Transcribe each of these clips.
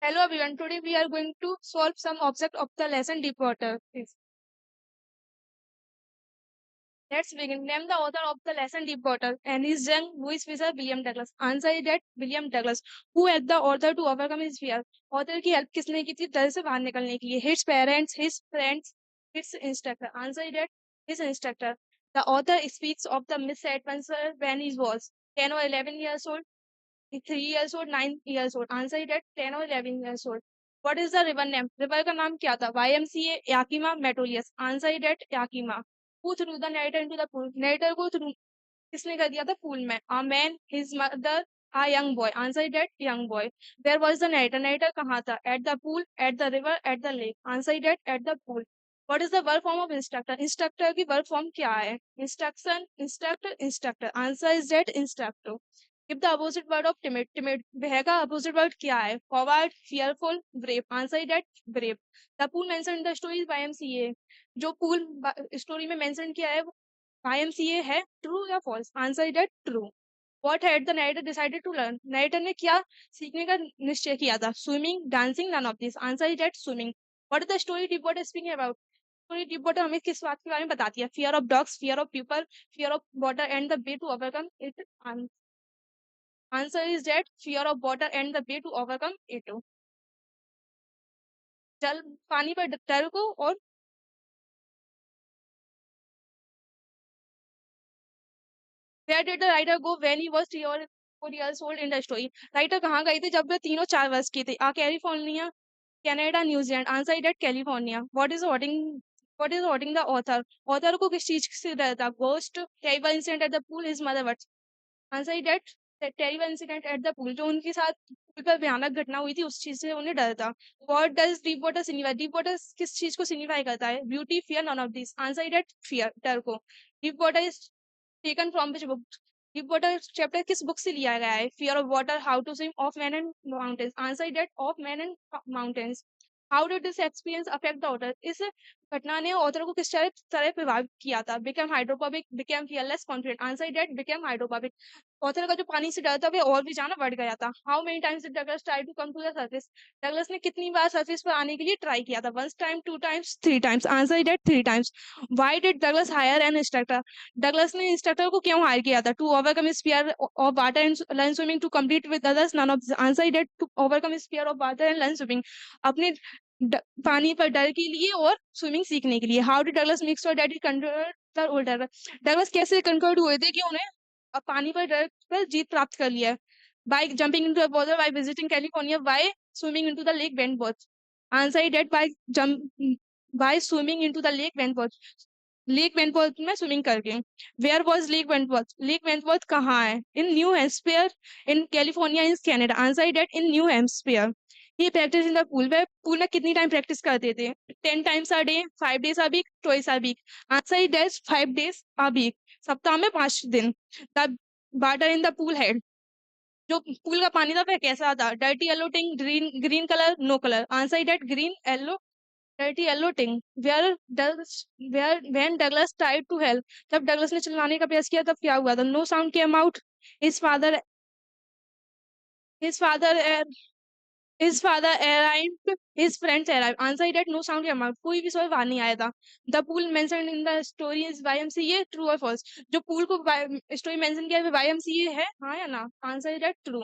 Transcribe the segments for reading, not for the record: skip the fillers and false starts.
Hello everyone, today we are going to solve some object of the lesson deep water. Please. Let's begin. Name the author of the lesson deep water. Ernest Young, Louis Fisher, William Douglas. Answer is that William Douglas. Who helped the author to overcome his fear? Author की help किसने की थी डर से बाहर निकलने के लिए? His parents, his friends, his instructor. Answer is that his instructor. The author speaks of the misadventure when he was 10 or 11 years old. 3 years old, 9 years old. Answer is that 10 or 11 years old. What is the river name? River का नाम क्या था? YMCA, Yakima, Metolius. Answer is that Yakima. Who threw the narrator into the pool? Narrator को threw किसने कर दिया था pool में? A man, his mother, a young boy. Answer is that young boy. Where was the narrator? Narrator कहाँ था? At the pool, at the river, at the lake. Answer is that at the pool. What is the verb form of instructor? Instructor की verb form क्या है? Instruction, instructor, instructor. Answer is that instructor. Give the opposite word of timid. Timid वह का opposite word क्या है? Coward, fearful, brave. Answer is that brave. The pool mentioned in the story is YMCA. जो pool story में mention किया है वो YMCA है. True या false? Answer is that true. What had the narrator decided to learn? Narrator ने क्या सीखने का निश्चय किया था? Swimming, dancing, none of this. Answer is that swimming. What is the story Deepwater speaking about? Story Deepwater हमें किस बात के बारे में बताती है? Fear of dogs, fear of people, fear of water, and the way to overcome it. Answer is that fear of water and the way to overcome it. जल पानी पर डर को और where did the writer go when he was 3 or 4 years old in the story? Writer कहाँ गए थे जब वे 3 और 4 वर्ष की थे? California, Canada, New Zealand. Answer is that California. What is the author? Author को किस चीज से डर था? Ghost, terrible incident at the pool, his mother. What answer is that terrible incident at the pool. जो उनके साथ पूल पर भयानक घटना हुई थी उस चीज से उन्हें डर था. What does deep water signify? Deep water किस चीज को सिग्निफाई करता है? Beauty, fear, none of this. Answer is that fear, डर को. Deep water is taken from which book? Deep water chapter किस बुक से लिया गया है? Fear of water, how to swim, of man and mountains. Answer is that of man and mountains. How did this experience affect the author? इस घटना ने author को किस तरह प्रभावित किया था? Become hydrophobic, become fearless, confident. Answer is that become hydrophobic. Author का जो पानी से डर था वो और भी ज्यादा बढ़ गया था. How many times did Douglas try to come to the surface? Douglas ने कितनी बार सरफेस पर आने के लिए ट्राई किया था? Once time, 2 times, 3 times. Answer is that 3 times. Why did Douglas hire an instructor? Douglas ने इंस्ट्रक्टर को क्यों हायर किया था? To overcome his fear of water and learn swimming, to complete with others, none of this. Answer is that to overcome his fear of water and learn swimming. अपने पानी पर डर के लिए और स्विमिंग सीखने के लिए. How did Douglas make sure that he controlled the older? Douglas कैसे कंट्रोल्ड हुए थे कि उन्हें अब पानी पर डर पर जीत प्राप्त कर लिया? By jumping into the water, by visiting California, by swimming into the Lake Wentworth. Answer is that by swimming into the Lake Wentworth. Lake Wentworth में स्विमिंग करके. Where was Lake Wentworth? Lake Wentworth कहाँ है? In New Hampshire, in California, in Canada. Answer is that in New Hampshire. ये practice in the pool. वे pool में कितनी time practice करते थे? 10 times a day, 5 days a week, twice a week. Answer is that 5 days a week. सप्ताह में 5 दिन. The water in the pool had, जो पूल का पानी था वह कैसा था? Dirty, yellow, tinge, green, green colour, no colour. Answer is that green, yellow, dirty, yellow, tinge. When Douglas tried to help, जब डगलस ने चिल्लाने का प्रयास किया तब क्या हुआ था? No sound came out. His father his father His father arrived, his friends arrived. Answer is that no sound came out. कोई भी स्वर बाहर नहीं आया था. The pool mentioned in the story is YMCA. True or false? जो pool को story mention किया है YMCA है, हाँ या ना? Answer is that true.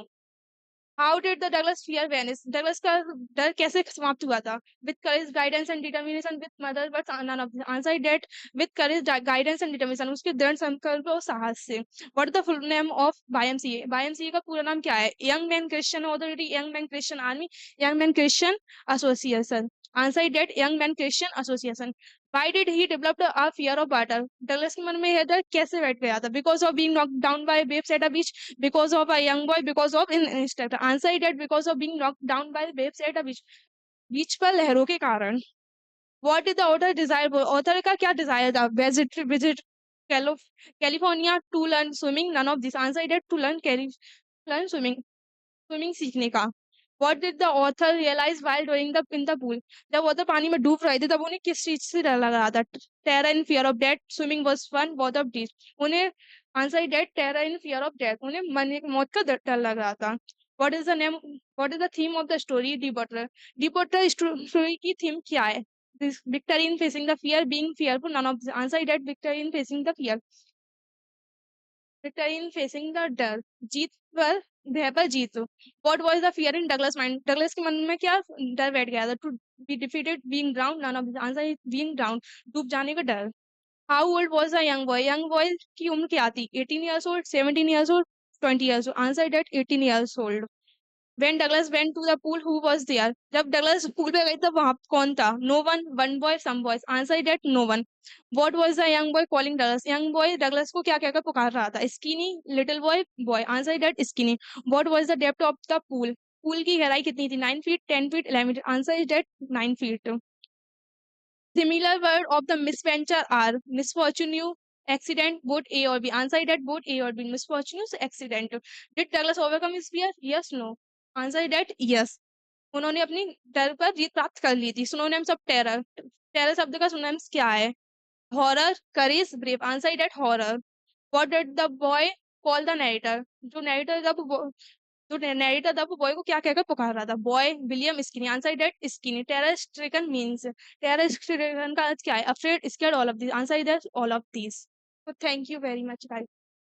How did the Douglas fear vanish? Douglas का डर कैसे समाप्त हुआ था? With courage, guidance and determination, with mother, but none of the. Answer is that with courage, guidance and determination. उसके दृढ़ संकल्प और साहस से. What is the full name of YMCA? YMCA का पूरा नाम क्या है? Young Men Christian Authority, Young Men Christian Army, Young Men Christian Association. Answer is that Young Men Christian Association. Why did he develop a fear of water? Douglas के मन में यह डर कैसे बैठ गया था? Because of being knocked down by waves at a beach, because of a young boy, because of an instructor. Answer is that because of being knocked down by waves at a beach. बीच पर लहरों के कारण. What did the author desire? Author का क्या desire था? Visit California to learn swimming. None of this. Answer is that to learn swimming. Swimming सीखने का. What did the author realize while doing in the pool? जब author पानी में डूब रहे थे तब उन्हें किस चीज से डर लग रहा था? Terror and fear of death. Swimming was fun. Both of these. उन्हें answer is that terror and fear of death. उन्हें मरने की मौत का डर लग रहा था. What is the name, what is the theme of the story? D Butler. D Butler story की थीम क्या है? Victor in facing the fear, being fearful, none of answer that victor in facing the fear, victor in facing the डर, जीत पर, भय पर जीत। What was the fear in Douglas mind, Douglas के मन में क्या डर बैठ गया था? To be defeated, being drowned, none of answer is being drowned, डूब जाने का डर। How old was the young boy, young boy की उम्र क्या थी? 18 years old, 17 years old, 20 years old, answer that 18 years old। When Douglas went to the pool, who was there? जब Douglas pool पे गए तब वहां कौन था? No one, one boy, some boys, answer that no one। What was the young boy calling Douglas? young boy Douglas को क्या कहकर पुकार रहा था? Skinny, little boy, boy, answer that skinny। What was the depth of the pool? Pool की गहराई कितनी थी? 9 feet, 10 feet, 11 feet, answer is that 9 feet। Similar word of the misventure are misfortune, accident, both A or B. Answer that both A or B. Misfortune, accident. Did Douglas overcome his fear? Yes, no. Answer that yes. उन्होंने अपनी डर पर जीत प्राप्त कर ली थी। Synonyms of terror, terror शब्द का synonyms क्या है? Horror, courage, brave, answer that horror. What did the boy call the narrator, जो नरेटर जब तो नैरेटर था वो बॉय को क्या कहकर पुकार रहा था? Boy, William, skinny, answer that skinny. Terror stricken means, terror stricken का अर्थ क्या है? Afraid, scared, all of this, answer that all of this. तो thank you very much guys.